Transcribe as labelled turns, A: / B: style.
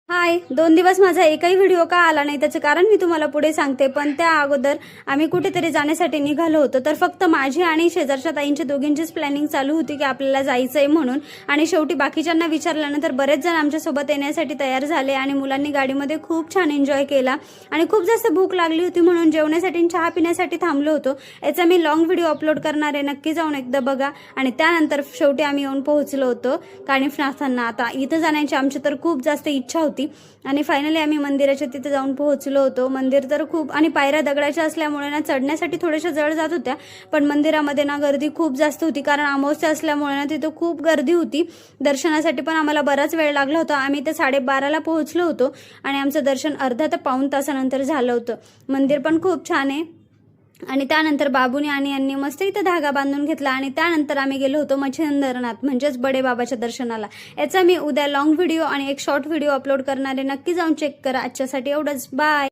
A: हाय, 2 दिवस माझा एकही व्हिडिओ का आला नाही त्याचं कारण मी तुम्हाला पुढे सांगते. पण त्या अगोदर आम्ही कुठेतरी जाण्यासाठी निघालो होतो. तर फक्त माझी आणि शेजारच्या ताईंची दोघींचीच प्लॅनिंग चालू होती की आपल्याला जायचंय म्हणून. आणि शेवटी बाकीच्यांना विचारल्यानंतर बरेच जण आमच्यासोबत येण्यासाठी तयार झाले आणि मुलांनी गाडीमध्ये खूप छान एन्जॉय केला. आणि खूप जास्त भूक लागली होती म्हणून जेवण्यासाठी आणि चहा पिण्यासाठी थांबलो होतो. याचा मी लॉंग व्हिडिओ अपलोड करणार आहे, नक्की जाऊन एकदा बघा. आणि त्यानंतर शेवटी आम्ही येऊन पोहोचलो होतो कानिफनाथांना. आता इथं जाण्याची आमची तर खूप जास्त इच्छा होती आणि फायनली आम्ही मंदिराच्या तिथे जाऊन पोहोचलो होतो. मंदिर तर खूप आणि पायऱ्या दगडाच्या असल्यामुळे ना चढण्यासाठी थोड्याशा जड जात होत्या. पण मंदिरामध्ये ना गर्दी खूप जास्त होती कारण अमावस्या असल्यामुळे ना तिथं खूप गर्दी होती. दर्शनासाठी पण आम्हाला बराच वेळ लागला होता. आम्ही ते 12:30ला पोहोचलो होतो आणि आमचं दर्शन अर्धा ते पाऊण तासानंतर झालं होतं. मंदिर पण खूप छान आहे. आणि त्यानंतर बाबूने आणि यांनी मस्त इथं धागा बांधून घेतला आणि त्यानंतर आम्ही गेलो होतो मच्छिंद्रनाथ म्हणजेच बडे बाबाच्या दर्शनाला. याचा मी उद्या लॉंग व्हिडिओ आणि एक शॉर्ट व्हिडिओ अपलोड करणार आहे, नक्की जाऊन चेक करा. आजच्यासाठी एवढंच, बाय.